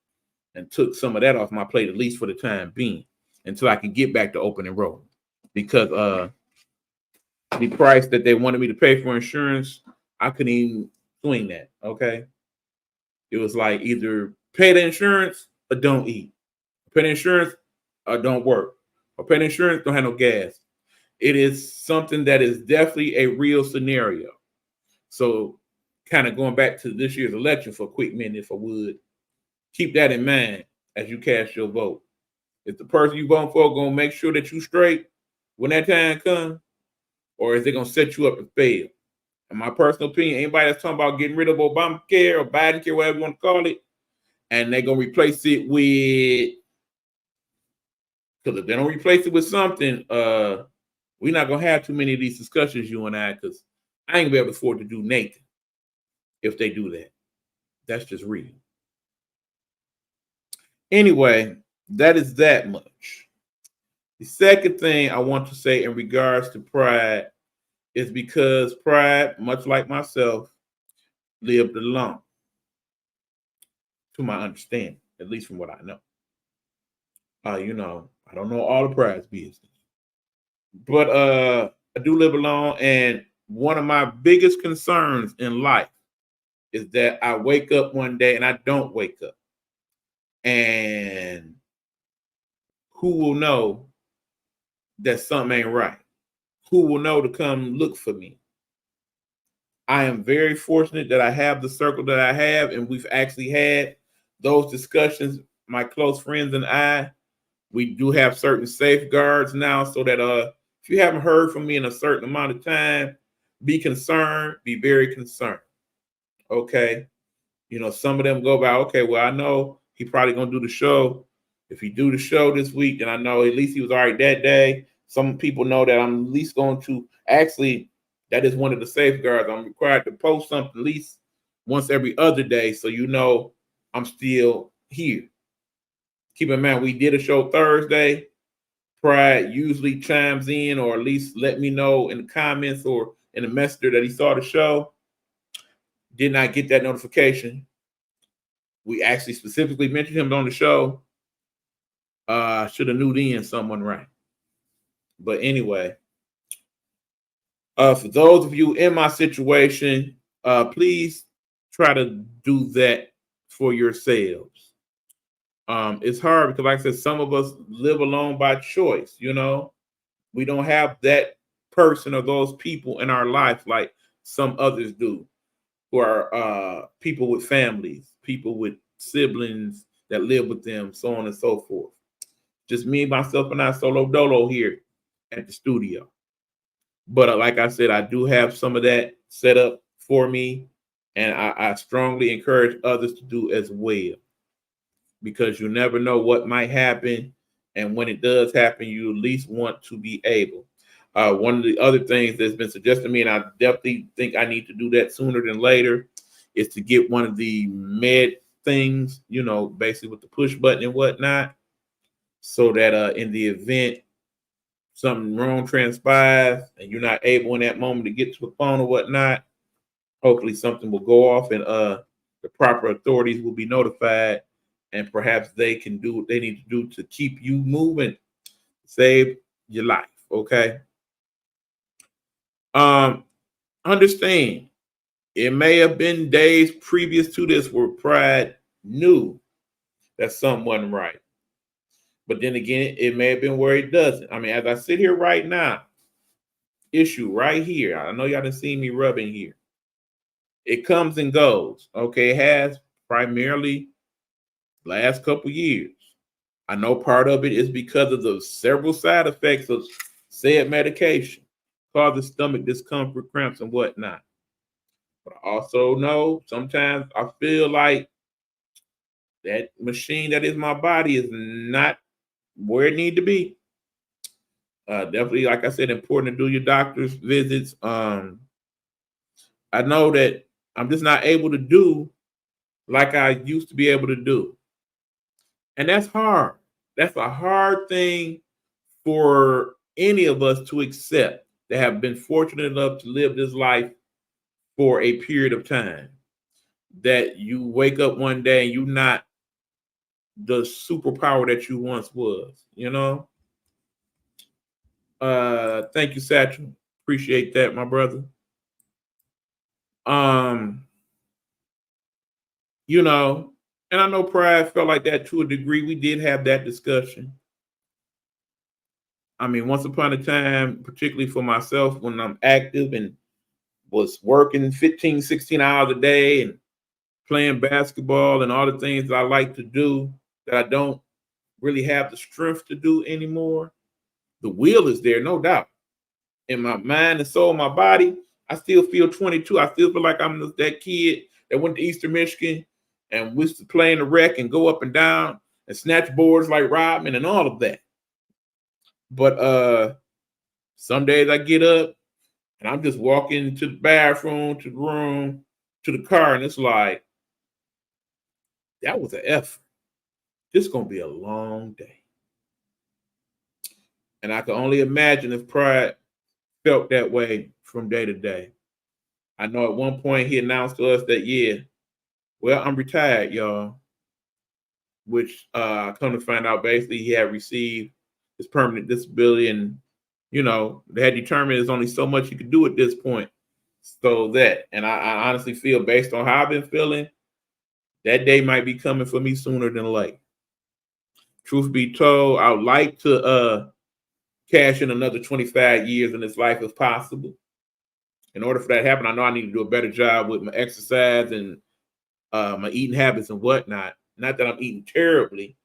and took some of that off my plate, at least for the time being, until I can get back to open enrollment. Because the price that they wanted me to pay for insurance, I couldn't even swing that. Okay. It was like either pay the insurance or don't eat. Pay the insurance or don't work. Or pay the insurance, don't have no gas. It is something that is definitely a real scenario. So kind of going back to this year's election for a quick minute, if I would, keep that in mind as you cast your vote. Is the person you vote for going to make sure that you straight when that time comes? Or is it going to set you up to fail? In my personal opinion, anybody that's talking about getting rid of Obamacare or Biden-care, whatever you want to call it, and they're going to replace it with, because if they don't replace it with something, we're not going to have too many of these discussions, you and I, because I ain't going to be able to afford to do Nathan if they do that. That's just real. Anyway, that is that much. The second thing I want to say in regards to Pride is because Pride, much like myself, lived alone, to my understanding, at least from what I know. I don't know all the Pride's business, but I do live alone, and one of my biggest concerns in life is that I wake up one day and I don't wake up. And who will know that something ain't right? Who will know to come look for me? I am very fortunate that I have the circle that I have, and we've actually had those discussions. My close friends and I, we do have certain safeguards now, so that if you haven't heard from me in a certain amount of time, be concerned, be very concerned. Okay. Some of them go by, okay, well, I know he probably gonna do the show. If he do the show this week, then I know at least he was all right that day. Some people know that I'm at least going to actually, that is one of the safeguards. I'm required to post something at least once every other day, so I'm still here. Keep in mind, we did a show Thursday. Pride usually chimes in, or at least let me know in the comments or in the messenger that he saw the show. Did not get that notification. We actually specifically mentioned him on the show. Should have knew then someone right. But anyway, for those of you in my situation, please try to do that for yourselves. It's hard because, like I said, some of us live alone by choice. We don't have that person or those people in our life like some others do, who are people with families, people with siblings that live with them, so on and so forth. Just me, myself, and I solo dolo here at the studio. But like I said, I do have some of that set up for me, and I strongly encourage others to do as well, because you never know what might happen. And when it does happen, you at least want to be able. One of the other things that's been suggested to me, and I definitely think I need to do that sooner than later, is to get one of the med things, basically with the push button and whatnot, so that in the event something wrong transpires and you're not able in that moment to get to a phone or whatnot, hopefully something will go off and the proper authorities will be notified, and perhaps they can do what they need to do to keep you moving, save your life. Okay. Understand, it may have been days previous to this where Pride knew that something wasn't right. But then again, it may have been where it doesn't. I mean, as I sit here right now, issue right here, I know y'all done seen me rubbing here. It comes and goes. Okay, it has primarily last couple years. I know part of it is because of the several side effects of said medication. causes stomach discomfort, cramps, and whatnot. But I also know sometimes I feel like that machine that is my body is not where it need to be. Definitely, like I said, important to do your doctor's visits. I know that I'm just not able to do like I used to be able to do. And that's hard. That's a hard thing for any of us to accept that have been fortunate enough to live this life for a period of time. That you wake up one day and you're not the superpower that you once was, you know? Thank you, Satchel. Appreciate that, my brother. Um, you know, and I know Pride felt like that to a degree. We did have that discussion. I mean, once upon a time, particularly for myself, when I'm active and was working 15, 16 hours a day and playing basketball and all the things that I like to do that I don't really have the strength to do anymore. The will is there, no doubt. In my mind and soul, my body, I still feel 22. I still feel like I'm that kid that went to Eastern Michigan and used to play in the rec and go up and down and snatch boards like Rodman and all of that. But some days I get up and I'm just walking to the bathroom, to the room, to the car, and it's like, that was an effort. This is gonna be a long day. And I can only imagine if Pride felt that way from day to day. I know at one point he announced to us that, yeah, well, I'm retired, y'all. Which come to find out, basically he had received his permanent disability, and they had determined there's only so much he could do at this point. So that, and I honestly feel, based on how I've been feeling, that day might be coming for me sooner than late. Truth be told, I would like to cash in another 25 years in his life if possible. In order for that to happen, I know I need to do a better job with my exercise and my eating habits and whatnot. Not that I'm eating terribly.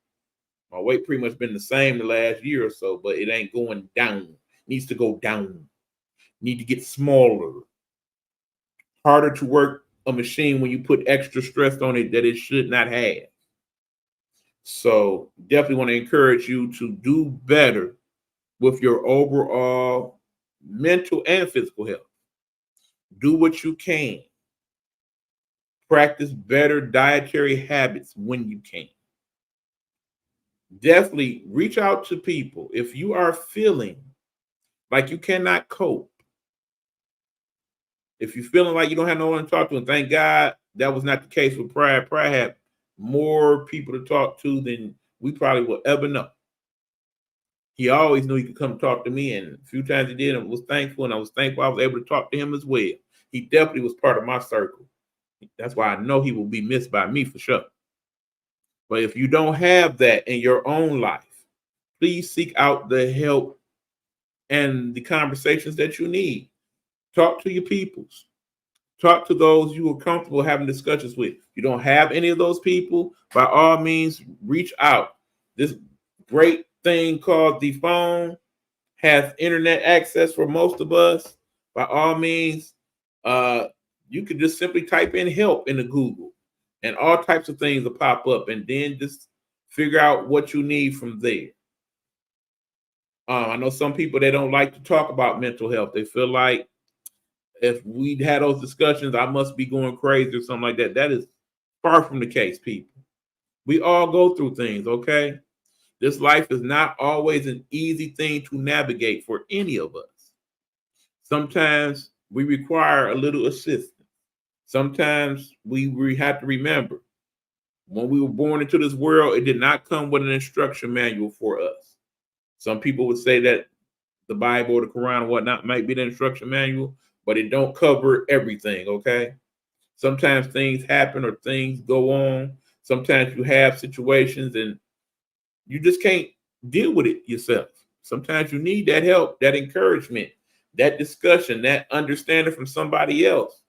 My weight pretty much been the same the last year or so, but it ain't going down. It needs to go down. Need to get smaller. Harder to work a machine when you put extra stress on it that it should not have. So definitely want to encourage you to do better with your overall mental and physical health. Do what you can. Practice better dietary habits when you can. Definitely reach out to people. If you are feeling like you cannot cope, if you're feeling like you don't have no one to talk to, and thank God that was not the case with Pride. Pride had more people to talk to than we probably will ever know. He always knew he could come talk to me, and a few times he did, and was thankful, and I was thankful I was able to talk to him as well. He definitely was part of my circle. That's why I know he will be missed by me for sure. But if you don't have that in your own life, please seek out the help and the conversations that you need. Talk to your peoples. Talk to those you are comfortable having discussions with. If you don't have any of those people, by all means, reach out. This great thing called the phone has internet access for most of us. By all means, you could just simply type in help into Google, and all types of things will pop up, and then just figure out what you need from there. I know some people, they don't like to talk about mental health. They feel like if we'd had those discussions, I must be going crazy or something like that. That is far from the case, people. We all go through things, okay? This life is not always an easy thing to navigate for any of us. Sometimes we require a little assistance. Sometimes we have to remember, when we were born into this world, it did not come with an instruction manual for us. Some people would say that the Bible or the Quran or whatnot might be the instruction manual, but it don't cover everything, okay? Sometimes things happen or things go on. Sometimes you have situations and you just can't deal with it yourself. Sometimes you need that help, that encouragement, that discussion, that understanding from somebody else,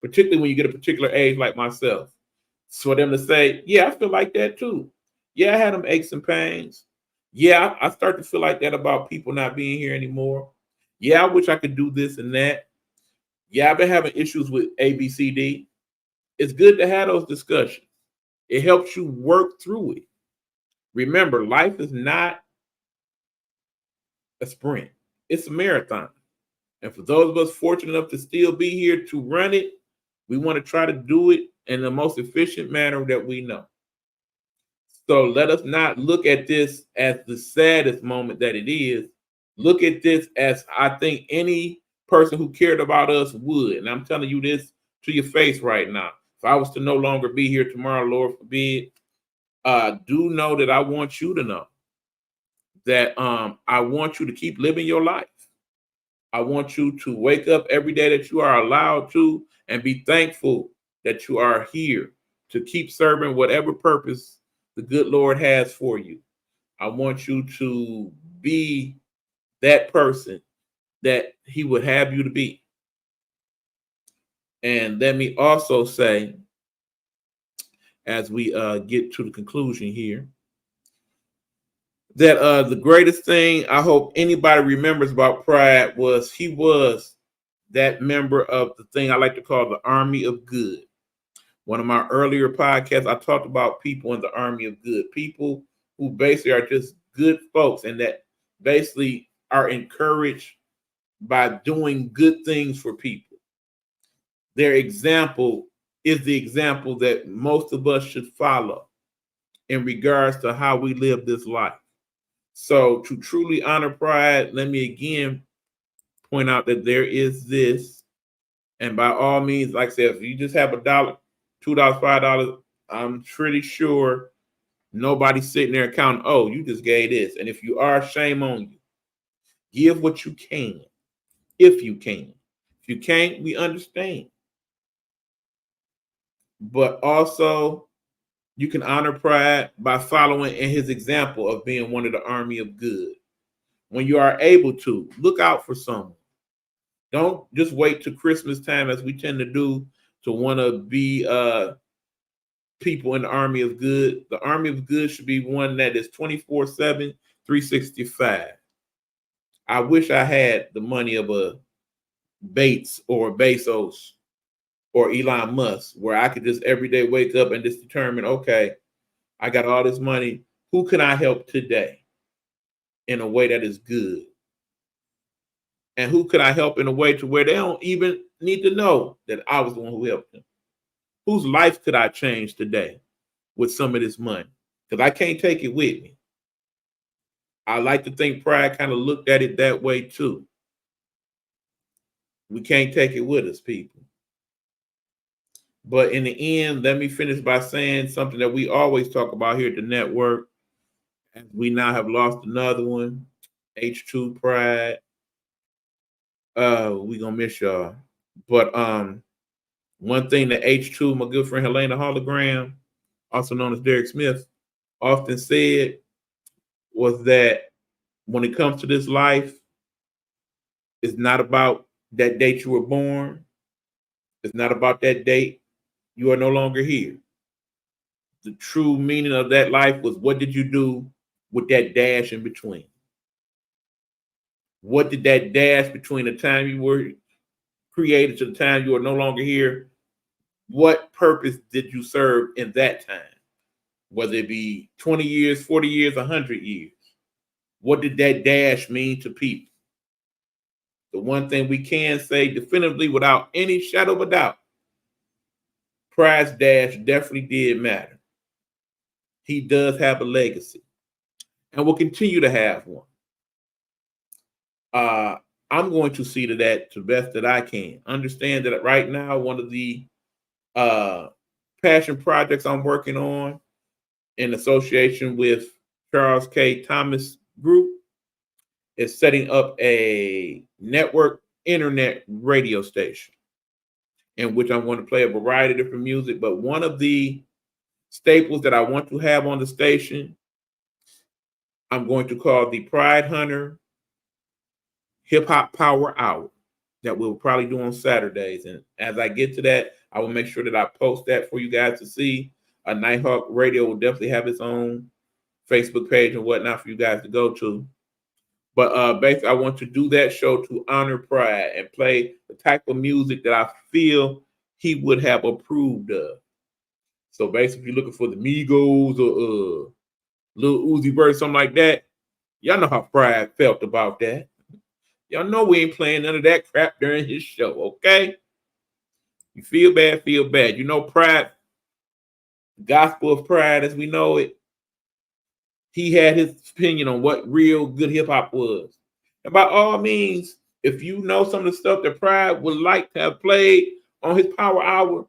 particularly when you get a particular age like myself. For them to say, yeah, I feel like that too. Yeah, I had them aches and pains. Yeah, I start to feel like that about people not being here anymore. Yeah, I wish I could do this and that. Yeah, I've been having issues with ABCD. It's good to have those discussions. It helps you work through it. Remember, life is not a sprint, it's a marathon. And for those of us fortunate enough to still be here to run it, we want to try to do it in the most efficient manner that we know. So let us not look at this as the saddest moment that it is. Look at this as I think any person who cared about us would. And I'm telling you this to your face right now. If I was to no longer be here tomorrow, Lord forbid, do know that I want you to know that I want you to keep living your life. I want you to wake up every day that you are allowed to and be thankful that you are here to keep serving whatever purpose the good Lord has for you. I want you to be that person that he would have you to be. And let me also say, as we get to the conclusion here, that the greatest thing I hope anybody remembers about Pride was he was that member of the thing I like to call the Army of Good. One of my earlier podcasts, I talked about people in the Army of Good, people who basically are just good folks and that basically are encouraged by doing good things for people. Their example is the example that most of us should follow in regards to how we live this life. So to truly honor Pride, let me again point out that there is this, and by all means, like I said, if you just have $1, $2, $5, I'm pretty sure nobody's sitting there counting, oh, you just gave this. And if you are, shame on you. Give what you can, if you can. If you can't, we understand. But also, you can honor Pride by following in his example of being one of the Army of Good. When you are able to, look out for someone. Don't just wait to Christmas time, as we tend to do, to want to be people in the Army of Good. The Army of Good should be one that is 24/7, 365. I wish I had the money of a Bates or Bezos or Elon Musk, where I could just every day wake up and just determine, okay, I got all this money. Who can I help today in a way that is good? And who could I help in a way to where they don't even need to know that I was the one who helped them? Whose life could I change today with some of this money? Because I can't take it with me. I like to think Pride kind of looked at it that way too. We can't take it with us, people. But in the end, let me finish by saying something that we always talk about here at the network. And we now have lost another one, H2 Pride. We gonna miss y'all. But one thing that H2, my good friend Helena Hologram, also known as Derek Smith, often said was that when it comes to this life, it's not about that date you were born. It's not about that date you are no longer here. The true meaning of that life was, what did you do with that dash in between? What did that dash between the time you were created to the time you are no longer here? What purpose did you serve in that time? Whether it be 20 years, 40 years, 100 years. What did that dash mean to people? The one thing we can say definitively without any shadow of a doubt, Pride's dash definitely did matter. He does have a legacy and will continue to have one. I'm going to see to that to the best that I can. Understand that right now, one of the passion projects I'm working on in association with Charles K. Thomas Group is setting up a network internet radio station in which I'm going to play a variety of different music. But one of the staples that I want to have on the station, I'm going to call the Pride Hunter Hip Hop Power Hour, that we'll probably do on Saturdays. And as I get to that, I will make sure that I post that for you guys to see. Nighthawk Radio will definitely have its own Facebook page and whatnot for you guys to go to. But basically, I want to do that show to honor Pride and play the type of music that I feel he would have approved of. So basically, if you're looking for the Migos or Lil Uzi Vert, something like that, y'all know how Pride felt about that. Y'all know we ain't playing none of that crap during his show, okay? You feel bad, feel bad. You know Pride, gospel of Pride as we know it, he had his opinion on what real good hip hop was. And by all means, if you know some of the stuff that Pride would like to have played on his Power Hour,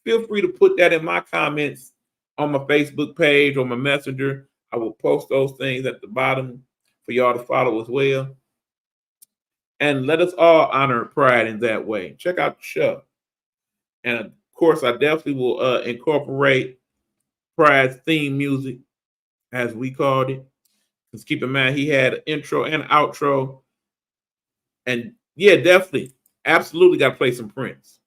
feel free to put that in my comments on my Facebook page or my messenger. I will post those things at the bottom for y'all to follow as well. And let us all honor Pride in that way. Check out the show. And of course, I definitely will incorporate Pride's theme music, as we called it. Because keep in mind, he had an intro and outro. And yeah, definitely, absolutely got to play some Prince.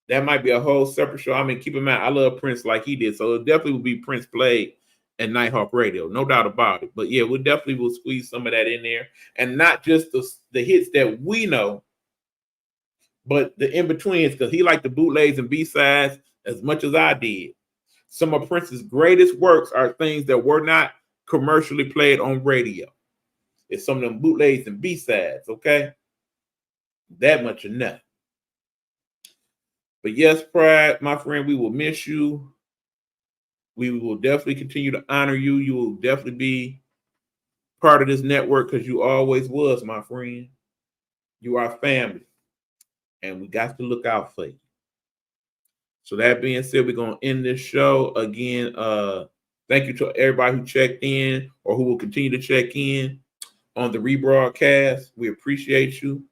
That might be a whole separate show. I mean, keep in mind, I love Prince like he did. So it definitely will be Prince played at Nighthawk Radio. No doubt about it. But yeah, we definitely will squeeze some of that in there. And not just the hits that we know, but the in-betweens, because he liked the bootlegs and B-sides as much as I did. Some of Prince's greatest works are things that were not commercially played on radio. It's some of them bootlegs and B-sides, okay? That much enough. But yes, Pride, my friend, we will miss you. We will definitely continue to honor you. You will definitely be part of this network because you always was, my friend. You are family. And we got to look out for you. So that being said, we're going to end this show. Again, thank you to everybody who checked in or who will continue to check in on the rebroadcast. We appreciate you.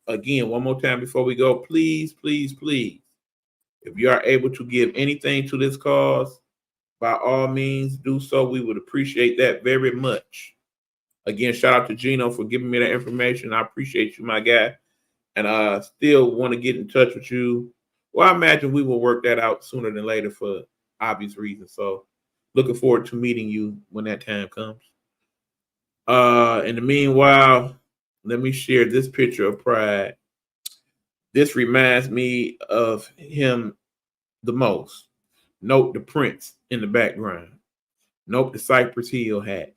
Again, one more time before we go, please, please, please, if you are able to give anything to this cause, by all means, do so. We would appreciate that very much. Again, shout out to Gino for giving me that information. I appreciate you, my guy. And I still want to get in touch with you. Well, I imagine we will work that out sooner than later for obvious reasons. So looking forward to meeting you when that time comes. In the meanwhile, let me share this picture of Pride. This reminds me of him the most. Note the Prince in the background. Note the Cypress Hill hat.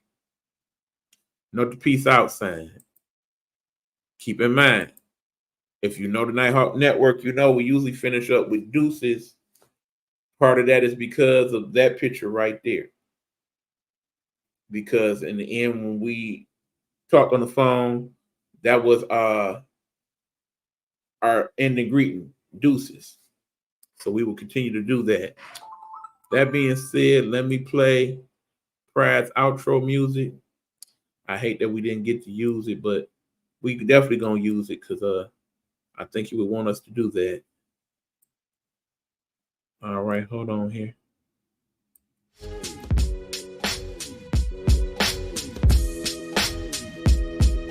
Note the peace out sign. Keep in mind, if you know the Nighthawk Network, you know we usually finish up with deuces. Part of that is because of that picture right there. Because in the end, when we talked on the phone, that was our ending greeting, deuces. So we will continue to do that. That being said, let me play Pride's outro music. I hate that we didn't get to use it, but we definitely gonna use it because I think he would want us to do that. All right, hold on here.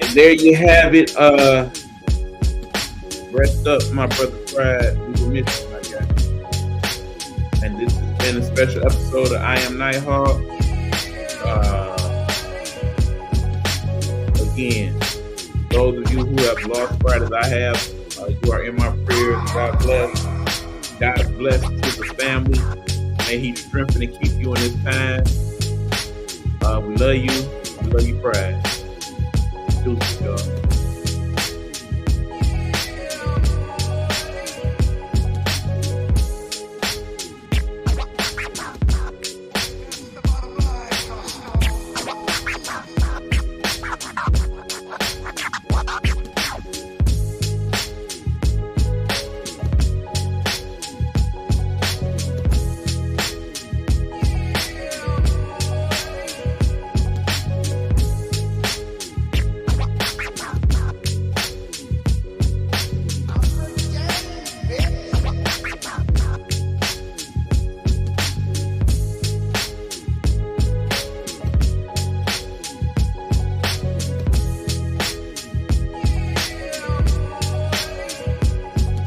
And there you have it. Rest up, my brother Pride. We will miss you, my guy. And this has been a special episode of I Am Nighthawk. Again, those of you who have lost Pride as I have, you are in my prayers. God bless. God bless to the family. May He strengthen and keep you in this time. We love you. We love you, Pride. Deuces, y'all.